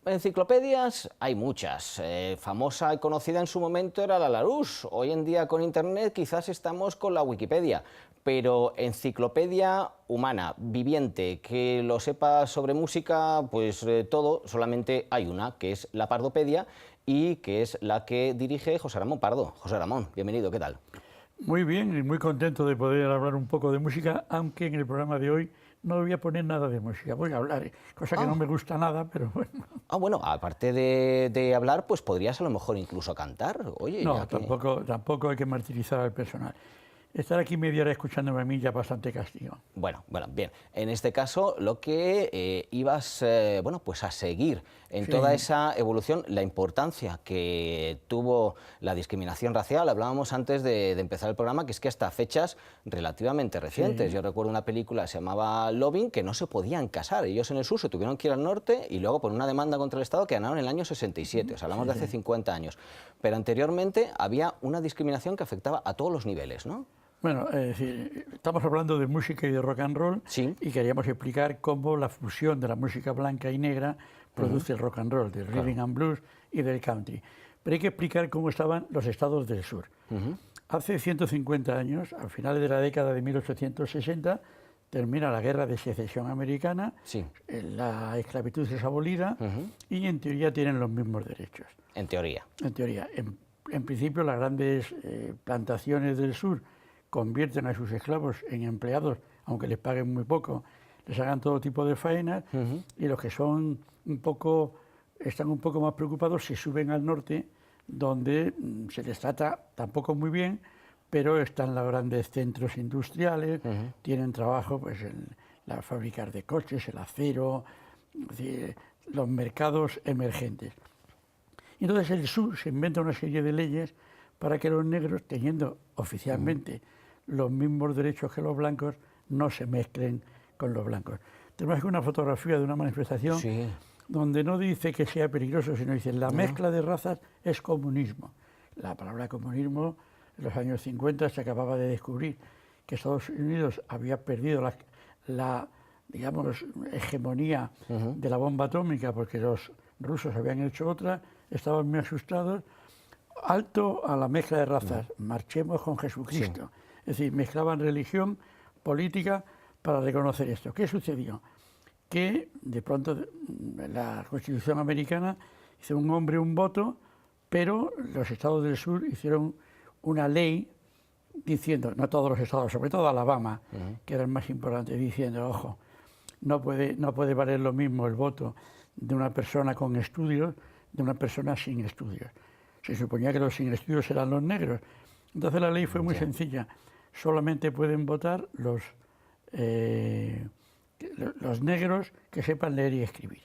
Enciclopedias hay muchas. Famosa y conocida en su momento era la Larousse. Hoy en día con Internet quizás estamos con la Wikipedia. Pero enciclopedia humana, viviente, que lo sepa sobre música, pues todo, solamente hay una, que es la Pardopedia, y que es la que dirige José Ramón Pardo. José Ramón, bienvenido, ¿qué tal? Muy bien y muy contento de poder hablar un poco de música, aunque en el programa de hoy no voy a poner nada de música, voy a hablar, cosa que no me gusta nada, pero bueno. Bueno, aparte de hablar, pues podrías a lo mejor incluso cantar. Oye, No, ya que... tampoco hay que martirizar al personal. Estar aquí media hora escuchándome a mí ya bastante castigo. Bueno, bien. En este caso, lo que ibas pues a seguir en toda esa evolución, la importancia que tuvo la discriminación racial. Hablábamos antes de empezar el programa, que es que hasta fechas relativamente recientes. Sí. Yo recuerdo una película que se llamaba Loving, que no se podían casar. Ellos en el sur se tuvieron que ir al norte y luego por una demanda contra el Estado que ganaron en el año 67. O sea, hablamos de hace 50 años. Pero anteriormente había una discriminación que afectaba a todos los niveles, ¿no? Bueno, es decir, estamos hablando de música y de rock and roll, sí, y queríamos explicar cómo la fusión de la música blanca y negra produce el rock and roll, del rhythm and blues y del country. Pero hay que explicar cómo estaban los estados del sur. Hace 150 años, a finales de la década de 1860, termina la Guerra de Secesión Americana, la esclavitud es abolida y en teoría tienen los mismos derechos. En teoría. En teoría. En principio, las grandes plantaciones del sur convierten a sus esclavos en empleados, aunque les paguen muy poco, les hagan todo tipo de faenas, y los que son están un poco más preocupados se suben al norte, donde se les trata tampoco muy bien, pero están los grandes centros industriales, tienen trabajo pues, en las fábricas de coches, el acero, es decir, los mercados emergentes. Y entonces el sur se inventa una serie de leyes para que los negros, teniendo oficialmente los mismos derechos que los blancos, no se mezclen con los blancos. Tenemos aquí una fotografía de una manifestación donde no dice que sea peligroso, sino dice la mezcla de razas es comunismo. La palabra comunismo en los años 50 se acababa de descubrir que Estados Unidos había perdido la digamos, hegemonía de la bomba atómica porque los rusos habían hecho otra, estaban muy asustados. Alto a la mezcla de razas, marchemos con Jesucristo. Es decir, mezclaban religión, política, para reconocer esto. ¿Qué sucedió? Que de pronto la Constitución americana hizo un hombre un voto, pero los estados del sur hicieron una ley diciendo, no todos los estados, sobre todo Alabama, que era el más importante, diciendo, ojo, no puede valer lo mismo el voto de una persona con estudios de una persona sin estudios. Se suponía que los sin estudios eran los negros. Entonces la ley fue muy sencilla. Solamente pueden votar los negros que sepan leer y escribir.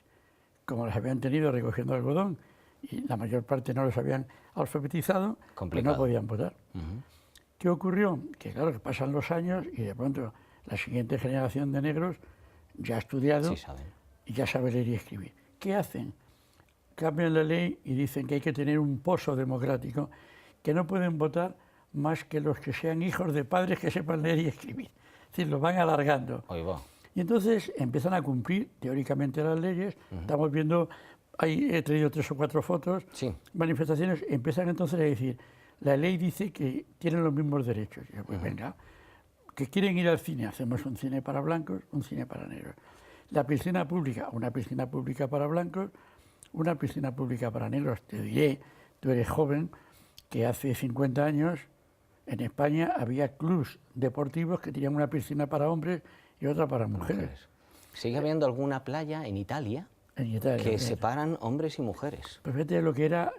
Como los habían tenido recogiendo algodón y la mayor parte no los habían alfabetizado, pues no podían votar. ¿Qué ocurrió? Que claro, que pasan los años y de pronto la siguiente generación de negros ya ha estudiado y ya sabe leer y escribir. ¿Qué hacen? Cambian la ley y dicen que hay que tener un pozo democrático, que no pueden votar más que los que sean hijos de padres que sepan leer y escribir. Es decir, lo van alargando. Y entonces empiezan a cumplir teóricamente las leyes. Estamos viendo, ahí he traído 3 o 4 fotos, manifestaciones, empiezan entonces a decir, la ley dice que tienen los mismos derechos. Y yo, pues venga, que quieren ir al cine, hacemos un cine para blancos, un cine para negros. La piscina pública, una piscina pública para blancos, una piscina pública para negros. Te diré, tú eres joven, que hace 50 años en España había clubs deportivos que tenían una piscina para hombres y otra para mujeres. ¿Sigue habiendo alguna playa en Italia que separan hombres y mujeres? Pues fíjate lo que era,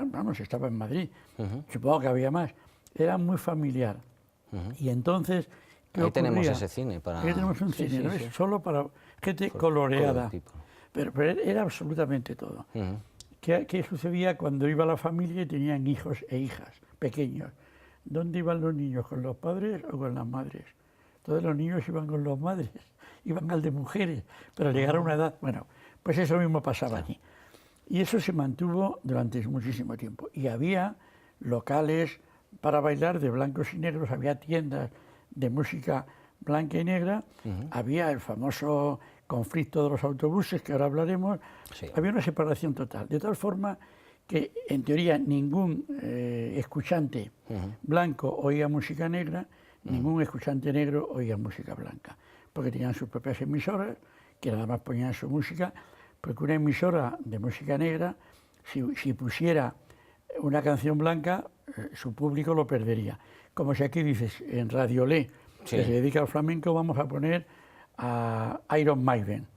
vamos, estaba en Madrid, supongo que había más, era muy familiar. Y entonces, ¿qué ocurría? Tenemos ese cine para... Ahí tenemos un cine, ¿no? Es solo para gente coloreada. Pero era absolutamente todo. ¿Qué sucedía cuando iba la familia y tenían hijos e hijas pequeños? ¿Dónde iban los niños? ¿Con los padres o con las madres? Todos los niños iban con las madres iban al de mujeres, pero al llegar a una edad, bueno, pues eso mismo pasaba allí. Y eso se mantuvo durante muchísimo tiempo. Y había locales para bailar de blancos y negros, había tiendas de música blanca y negra, había el famoso conflicto de los autobuses, que ahora hablaremos, había una separación total. De tal forma que, en teoría, ningún escuchante blanco oía música negra, ningún escuchante negro oía música blanca, porque tenían sus propias emisoras, que nada más ponían su música, porque una emisora de música negra, si pusiera una canción blanca, su público lo perdería. Como si aquí dices, en Radio Le, que se dedica al flamenco, vamos a poner a Iron Maiden,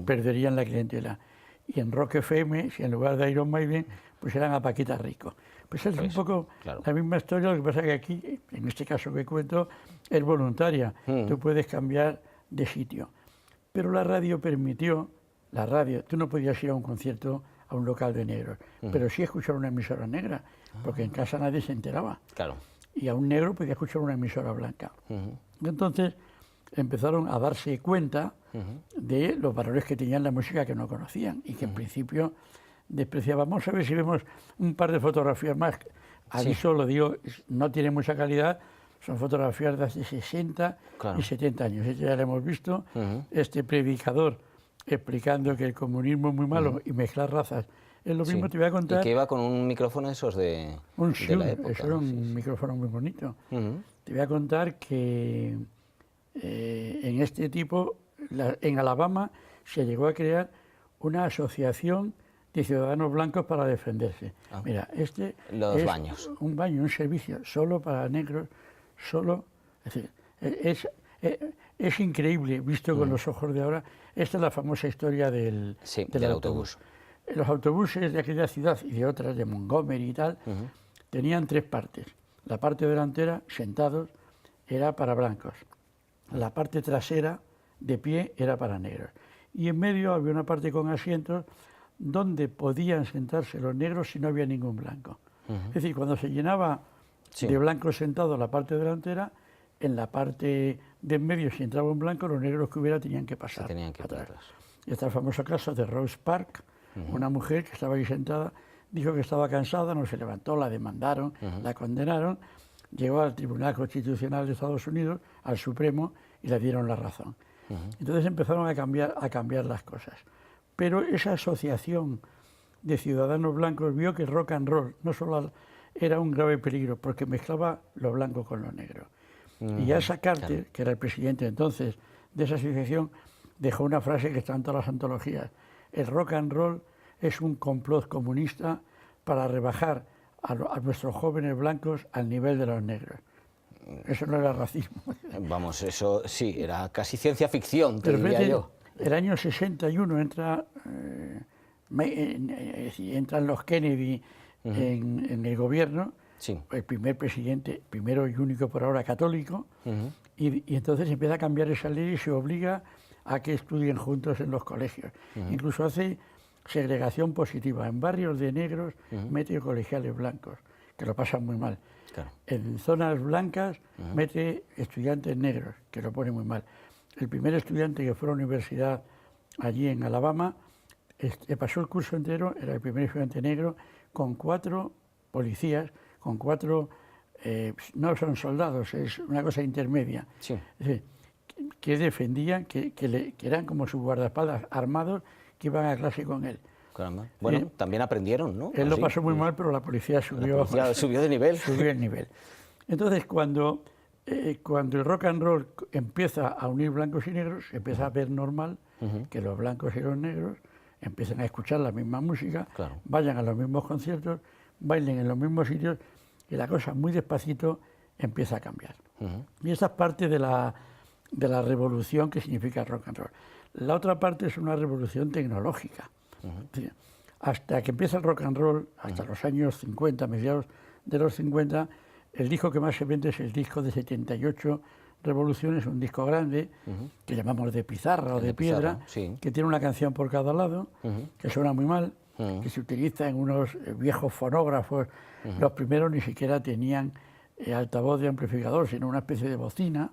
perderían la clientela. Y en Rock FM, si en lugar de Iron Maiden, pusieran a Paquita Rico. Pues es un poco la misma historia, lo que pasa es que aquí, en este caso que cuento, es voluntaria. Tú puedes cambiar de sitio. Pero la radio permitió, tú no podías ir a un concierto a un local de negros, pero sí escuchar una emisora negra, porque en casa nadie se enteraba. Claro. Y a un negro podía escuchar una emisora blanca. Entonces empezaron a darse cuenta de los valores que tenían la música que no conocían y que en principio despreciaban. Vamos a ver si vemos un par de fotografías más. Aviso, lo digo, no tiene mucha calidad, son fotografías de hace 60 y 70 años. Este ya lo hemos visto, este predicador explicando que el comunismo es muy malo y mezclar razas es lo mismo. Te voy a contar. Y que iba con un micrófono esos de la época. Eso era un micrófono muy bonito. Te voy a contar que en este tipo, en Alabama, se llegó a crear una asociación de ciudadanos blancos para defenderse. Mira, los baños. Un baño, un servicio solo para negros, solo. Es decir, es increíble, visto con los ojos de ahora. Esta es la famosa historia del autobús. Los autobuses de aquella ciudad y de otras, de Montgomery y tal, tenían tres partes. La parte delantera, sentados, era para blancos. La parte trasera, de pie, era para negros. Y en medio había una parte con asientos donde podían sentarse los negros si no había ningún blanco. Es decir, cuando se llenaba de blancos sentados la parte delantera, en la parte de en medio, si entraba un blanco, los negros que hubiera tenían que pasar. Atrás. Y está el famoso caso de Rose Park, una mujer que estaba ahí sentada, dijo que estaba cansada, no se levantó, la demandaron, la condenaron, llegó al Tribunal Constitucional de Estados Unidos, al Supremo, y le dieron la razón. Entonces empezaron a cambiar las cosas. Pero esa asociación de ciudadanos blancos vio que el rock and roll no solo era un grave peligro, porque mezclaba lo blanco con lo negro. Y Asa Carter, que era el presidente entonces de esa asociación, dejó una frase que está en todas las antologías: el rock and roll es un complot comunista para rebajar a nuestros jóvenes blancos al nivel de los negros. Eso no era racismo. Vamos, eso sí, era casi ciencia ficción, te diría yo. El año 61 entran los Kennedy en el gobierno, el primer presidente, primero y único por ahora católico, y entonces empieza a cambiar esa ley y se obliga a que estudien juntos en los colegios. Incluso hace segregación positiva. En barrios de negros mete colegiales blancos, que lo pasan muy mal. En zonas blancas mete estudiantes negros, que lo pone muy mal. El primer estudiante que fue a la universidad allí en Alabama, pasó el curso entero, era el primer estudiante negro, con 4 policías, con 4, no son soldados, es una cosa intermedia, es decir, que defendían, que eran como sus guardaespaldas armados, que iban a clase con él. Caramba. Bueno, también aprendieron, ¿no? Él lo pasó muy mal, pero la policía subió de nivel. Subió el nivel. Entonces, cuando el rock and roll empieza a unir blancos y negros, se empieza a ver normal que los blancos y los negros empiezan a escuchar la misma música, vayan a los mismos conciertos, bailen en los mismos sitios, y la cosa muy despacito empieza a cambiar. Y esa es parte de la revolución que significa el rock and roll. La otra parte es una revolución tecnológica. Hasta que empieza el rock and roll, hasta los años 50, mediados de los 50, el disco que más se vende es el disco de 78 revoluciones, un disco grande, que llamamos de pizarra o de piedra, que tiene una canción por cada lado, que suena muy mal, que se utiliza en unos viejos fonógrafos. Los primeros ni siquiera tenían altavoz de amplificador, sino una especie de bocina.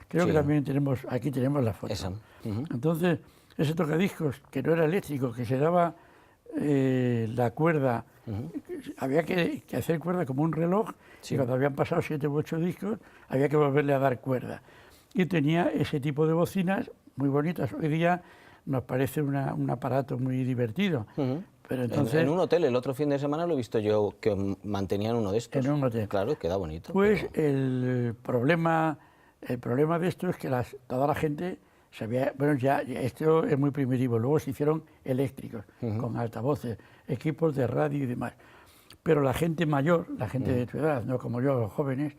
Creo Sí. que también aquí tenemos la foto. Esa. Entonces, ese tocadiscos, que no era eléctrico, que se daba la cuerda, había que hacer cuerda como un reloj, Sí. y cuando habían pasado 7 u 8 discos, había que volverle a dar cuerda. Y tenía ese tipo de bocinas muy bonitas. Hoy día nos parece un aparato muy divertido. Pero entonces, En un hotel, el otro fin de semana lo he visto yo, que mantenían uno de estos. En un hotel. Claro, queda bonito. pues pero- el problema de esto es que toda la gente sabía, bueno, ya esto es muy primitivo, luego se hicieron eléctricos, con altavoces, equipos de radio y demás. Pero la gente mayor, la gente de tu edad, no como yo, los jóvenes,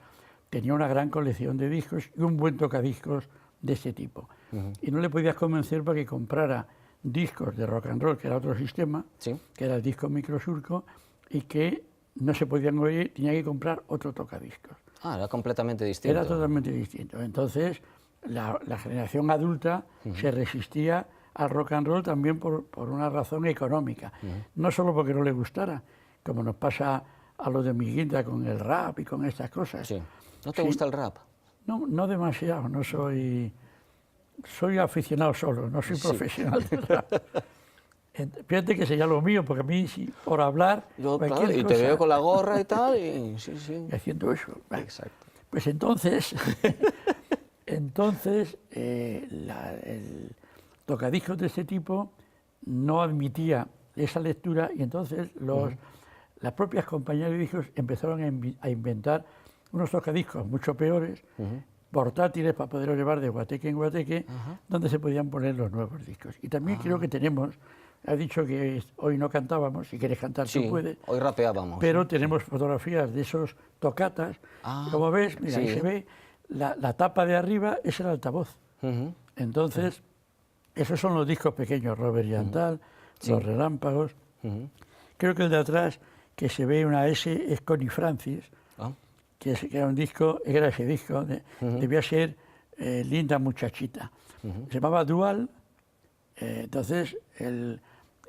tenía una gran colección de discos y un buen tocadiscos de ese tipo. Y no le podías convencer para que comprara discos de rock and roll, que era otro sistema, Sí. que era el disco microsurco, y que no se podían oír, tenía que comprar otro tocadiscos. Ah, era completamente distinto. Era totalmente distinto. Entonces, la generación adulta se resistía al rock and roll también por una razón económica. No solo porque no le gustara, como nos pasa a los de mi guinda con el rap y con estas cosas. Sí. ¿No te Sí. gusta el rap? No demasiado, no soy... Soy aficionado solo, no soy profesional del rap. Fíjate que sería lo mío, porque a mí, por hablar, Yo, claro, cualquier y te cosa, veo con la gorra y tal, y sí, sí. haciendo eso. Vale. Exacto. Pues entonces, el tocadiscos de ese tipo no admitía esa lectura, y entonces las propias compañías de discos empezaron a inventar unos tocadiscos mucho peores, portátiles para poderlos llevar de guateque en guateque, donde se podían poner los nuevos discos. Y también creo que tenemos, has dicho que hoy no cantábamos, si quieres cantar Sí, tú puedes, hoy rapeábamos. pero tenemos fotografías de esos tocatas. Ah, Como ves, mira, ahí sí. se ve la tapa de arriba, es el altavoz. Ujú. Entonces, esos son los discos pequeños, Robert y Antal, los relámpagos. Creo que el de atrás, que se ve una S, es Connie Francis, Ah, que era un disco, era ese disco, debía ser Linda Muchachita. Se llamaba Dual, entonces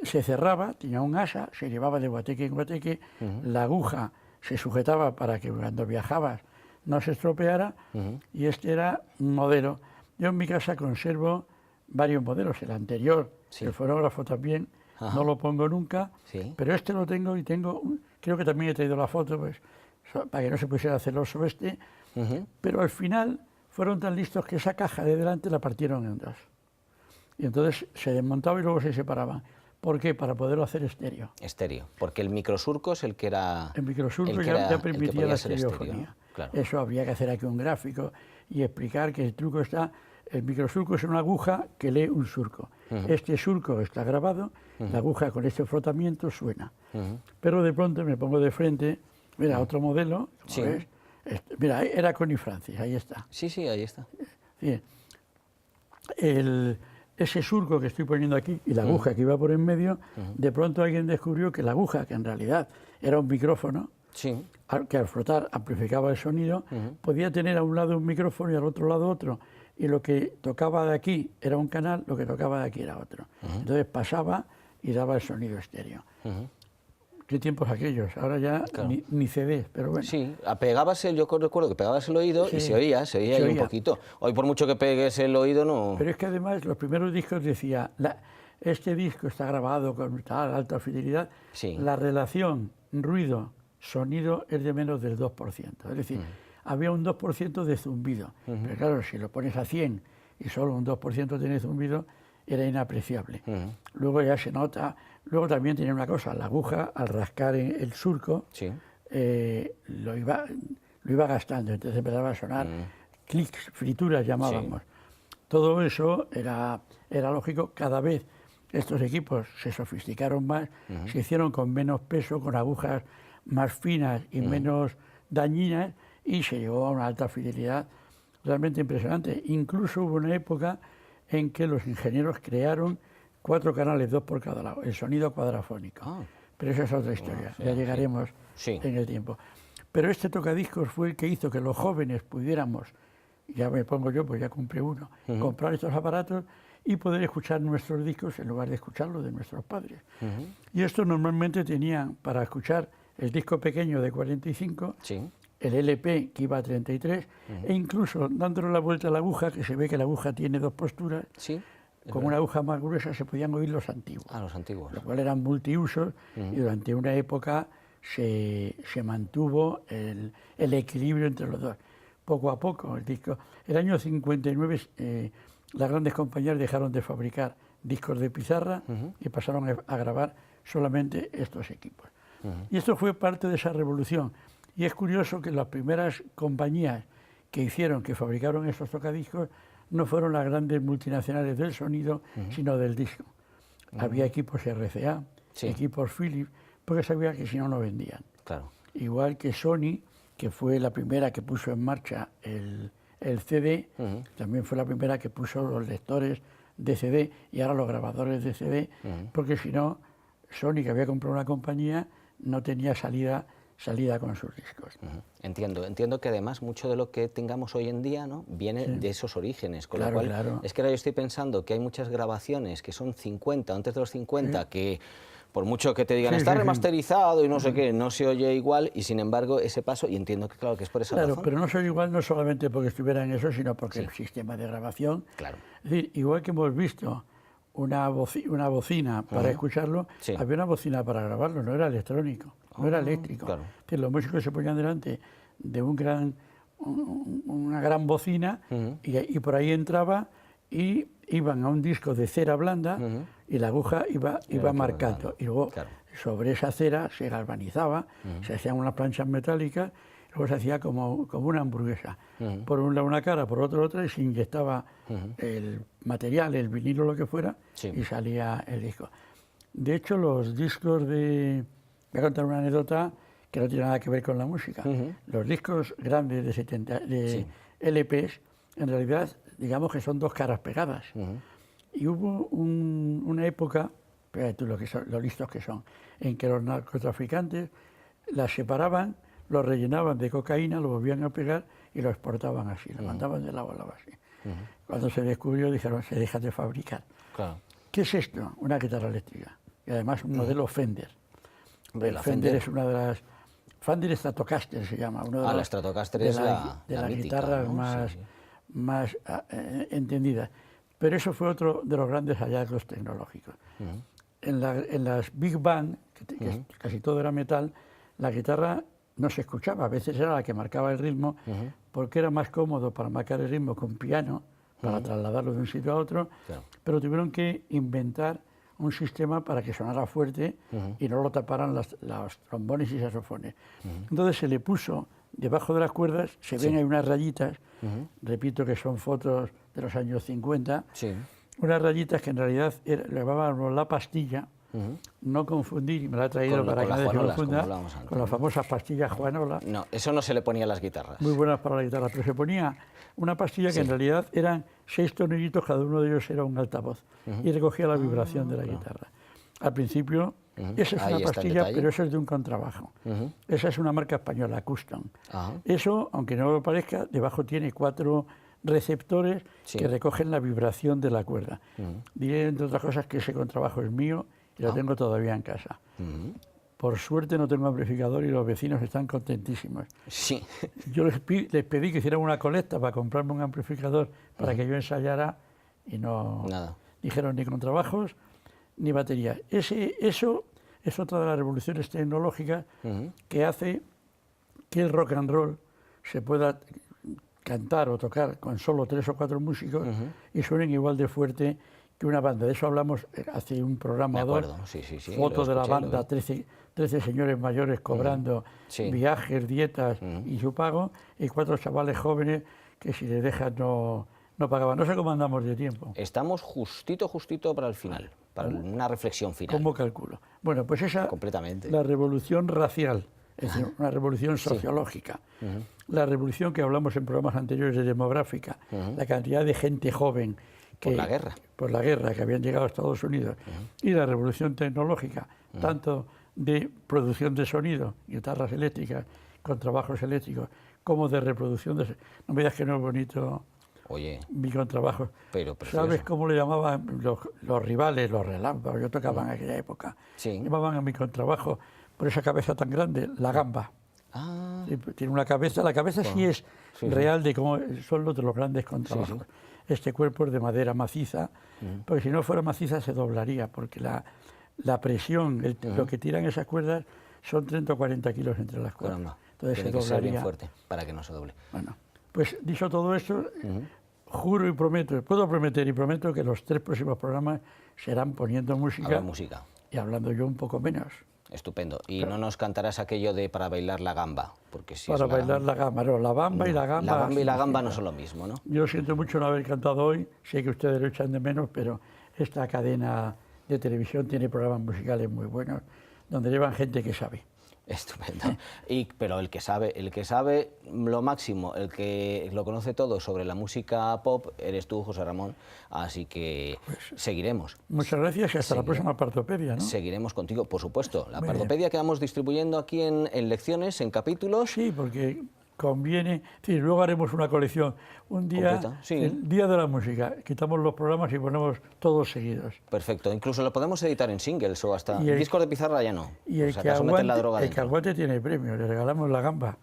se cerraba, tenía un asa, se llevaba de guateque en guateque, la aguja se sujetaba para que cuando viajabas no se estropeara, y este era un modelo. Yo en mi casa conservo varios modelos, el anterior, Sí. el fonógrafo también, no lo pongo nunca, Sí. pero este lo tengo y creo que también he traído la foto, pues, para que no se pusiera celoso este, pero al final fueron tan listos que esa caja de delante la partieron en dos. Y entonces se desmontaba y luego se separaban. ¿Por qué? Para poderlo hacer estéreo. estéreo. Porque el microsurco es el que era. El microsurco el que ya, era- ya el que permitía podía la ser estéreo, estereofonía. claro. Eso habría que hacer aquí un gráfico y explicar que el truco está... El microsurco es una aguja que lee un surco. Este surco está grabado, la aguja con este frotamiento suena. Pero de pronto me pongo de frente, mira, otro modelo, como Sí. ves, mira, era Connie Francis, ahí está. Sí, sí, ahí está. Bien. Ese surco que estoy poniendo aquí y la aguja que iba por en medio, de pronto alguien descubrió que la aguja, que en realidad era un micrófono, Sí. que al frotar amplificaba el sonido, podía tener a un lado un micrófono y al otro lado otro. Y lo que tocaba de aquí era un canal, lo que tocaba de aquí era otro. Entonces pasaba y daba el sonido estéreo. ¿Qué tiempos aquellos? Ahora ya ni CDs, pero bueno. Sí, yo recuerdo que pegabas el oído y Sí, se oía ahí un oía. poquito. Hoy por mucho que pegues el oído no... Pero es que además los primeros discos decía, este disco está grabado con tal alta fidelidad, Sí. la relación ruido-sonido es de menos del 2%. Es decir, había un 2% de zumbido. Pero claro, si lo pones a 100 y solo un 2% tiene zumbido, era inapreciable. Luego ya se nota. Luego también tenía una cosa, la aguja al rascar en el surco Sí. lo iba gastando, entonces empezaba a sonar clics, frituras llamábamos. Todo eso era lógico. Cada vez estos equipos se sofisticaron más, se hicieron con menos peso, con agujas más finas y menos dañinas, y se llegó a una alta fidelidad realmente impresionante. Incluso hubo una época en que los ingenieros crearon 4 canales, 2 por cada lado, el sonido cuadrafónico. Ah. Pero esa es otra historia, ya llegaremos Sí. en el tiempo. Pero este tocadiscos fue el que hizo que los jóvenes pudiéramos, ya me pongo yo, pues ya compré uno, comprar estos aparatos y poder escuchar nuestros discos en lugar de escucharlos de nuestros padres. Y estos normalmente tenían, para escuchar el disco pequeño de 45, Sí. el LP que iba a 33, e incluso dándole la vuelta a la aguja, que se ve que la aguja tiene dos posturas, Sí. con una aguja más gruesa se podían oír los antiguos. Ah, los antiguos. Lo cual eran multiusos y durante una época se mantuvo el equilibrio entre los dos. Poco a poco el disco. El año 59 las grandes compañías dejaron de fabricar discos de pizarra y pasaron a grabar solamente estos equipos. Y esto fue parte de esa revolución. Y es curioso que las primeras compañías que fabricaron estos tocadiscos, no fueron las grandes multinacionales del sonido, sino del disco. Había equipos RCA, equipos Philips, porque sabía que si no, no vendían. Claro. Igual que Sony, que fue la primera que puso en marcha el CD, también fue la primera que puso los lectores de CD y ahora los grabadores de CD, porque si no, Sony, que había comprado una compañía, no tenía salida con sus discos. Entiendo que además mucho de lo que tengamos hoy en día, ¿no?, viene de esos orígenes, con Claro, lo cual claro. es que ahora yo estoy pensando que hay muchas grabaciones que son 50, antes de los 50, que por mucho que te digan está remasterizado y no sé qué, no se oye igual, y sin embargo ese paso, y entiendo que claro que es por esa razón. Claro, pero no se oye igual no solamente porque estuviera en eso, sino porque el sistema de grabación, es decir, igual que hemos visto una bocina para escucharlo, había una bocina para grabarlo, no era electrónico, no era eléctrico. Claro. Es decir, los músicos se ponían delante de una gran bocina y por ahí entraba y iban a un disco de cera blanda y la aguja iba marcando. Y luego sobre esa cera se galvanizaba, se hacían unas planchas metálicas, luego se hacía como una hamburguesa. Por un lado una cara, por otro otra, y se inyectaba el material, el vinilo, lo que fuera, y salía el disco. De hecho, los discos de... Voy a contar una anécdota que no tiene nada que ver con la música. Los discos grandes de LPs, en realidad, digamos que son dos caras pegadas. Y hubo una época, fíjate tú lo listos que son, en que los narcotraficantes las separaban, los rellenaban de cocaína, lo volvían a pegar y lo exportaban así, lo mandaban de lado a lado así. Cuando se descubrió, dijeron, se deja de fabricar. Claro. ¿Qué es esto? Una guitarra eléctrica. Y además un modelo Fender. Hombre, el Fender es una de las... Fender Stratocaster se llama. La Stratocaster es la las mítica, guitarras ¿no? más entendidas. Pero eso fue otro de los grandes hallazgos tecnológicos. En las Big Band, que casi todo era metal, la guitarra no se escuchaba, a veces era la que marcaba el ritmo, porque era más cómodo para marcar el ritmo con piano, para trasladarlo de un sitio a otro, pero tuvieron que inventar un sistema para que sonara fuerte y no lo taparan los trombones y saxofones. Entonces se le puso debajo de las cuerdas, se ven ahí unas rayitas, repito que son fotos de los años 50, unas rayitas que en realidad le llamaban la pastilla, no confundir, y me la ha traído para que nadie se confunda, con las famosas pastillas Juanola. No, eso no se le ponía a las guitarras. Muy buenas para la guitarra, pero se ponía una pastilla que en realidad eran 6 tornillitos, cada uno de ellos era un altavoz, y recogía la vibración de la guitarra. Al principio, esa es una pastilla, pero eso es de un contrabajo. Esa es una marca española, Custom. Eso, aunque no lo parezca, debajo tiene 4 receptores que recogen la vibración de la cuerda. Diré, entre otras cosas, que ese contrabajo es mío y lo tengo todavía en casa. Por suerte no tengo amplificador y los vecinos están contentísimos. Sí. Yo les pedí que hicieran una colecta para comprarme un amplificador para que yo ensayara y no dijeron ni contrabajos ni baterías. Eso es otra de las revoluciones tecnológicas que hace que el rock and roll se pueda cantar o tocar con solo 3 o 4 músicos y suenen igual de fuerte que una banda. De eso hablamos hace un programa o dos. Fotos de la banda, 13 señores mayores cobrando viajes, dietas y su pago, y 4 chavales jóvenes que si les dejas no pagaban. No sé cómo andamos de tiempo. Estamos justito para el final, para una reflexión final. ¿Cómo calculo? Bueno, pues esa, la revolución racial, es decir, una revolución sociológica, la revolución que hablamos en programas anteriores de demográfica, la cantidad de gente joven que, por la guerra que habían llegado a Estados Unidos, y la revolución tecnológica, tanto de producción de sonido, guitarras eléctricas, contrabajos eléctricos, como de reproducción de... No me digas que no es bonito. Oye, mi contrabajo. Pero ¿Sabes cómo le llamaban los rivales, los relámpagos? Yo tocaba en aquella época. Llamaban a mi contrabajo, por esa cabeza tan grande, la gamba. Ah, Sí, tiene una cabeza, la cabeza sí es sí. real de cómo son los de los grandes contrabajos. Este cuerpo es de madera maciza, porque si no fuera maciza se doblaría, porque la presión, lo que tiran esas cuerdas son 30 o 40 kilos entre las cuerdas. caramba. Entonces Tiene se que ser bien doblaría. fuerte para que no se doble. Bueno, pues dicho todo esto, juro y prometo, puedo prometer y prometo que los 3 próximos programas serán poniendo música Habrá música. y hablando yo un poco menos. Estupendo. Y no nos cantarás aquello de para bailar la gamba, porque si Para es bailar la gamba, no, la bamba y la gamba. La bamba y la gamba no significa- son lo mismo, ¿no? Yo siento mucho no haber cantado hoy, sé que ustedes lo echan de menos, pero esta cadena de televisión tiene programas musicales muy buenos, donde llevan gente que sabe. Estupendo. Pero el que sabe lo máximo, el que lo conoce todo sobre la música pop, eres tú, José Ramón, así que seguiremos. Muchas gracias y hasta la próxima Partopedia, ¿no? Seguiremos contigo, por supuesto. La Muy bien. Pardopedia que vamos distribuyendo aquí en lecciones, en capítulos. Sí, porque conviene, sí, luego haremos una colección. Un día, Completa, sí. el día de la música, quitamos los programas y ponemos todos seguidos. Perfecto. Incluso lo podemos editar en singles o hasta Y el- discos de pizarra ya no. Y el Por si que acaso meten la aguante, droga el que dentro. aguante tiene premio, le regalamos la gamba.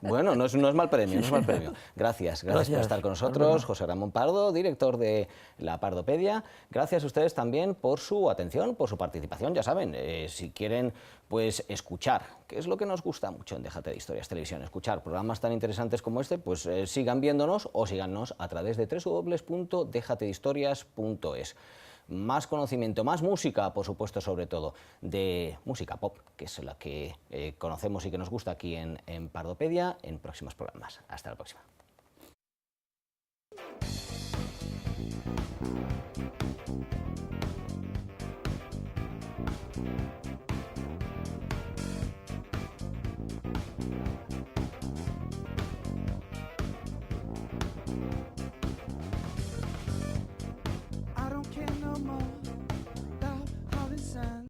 Bueno, no es mal premio, no es mal premio. Gracias por Gracias. estar con Hasta nosotros, luego. José Ramón Pardo, director de la Pardopedia. Gracias a ustedes también por su atención, por su participación. Ya saben, si quieren pues escuchar, que es lo que nos gusta mucho en Déjate de Historias Televisión, escuchar programas tan interesantes como este, pues sigan viéndonos o síganos a través de www.dejatedhistorias.es. Más conocimiento, más música, por supuesto, sobre todo, de música pop, que es la que conocemos y que nos gusta aquí en Pardopedia, en próximos programas. Hasta la próxima.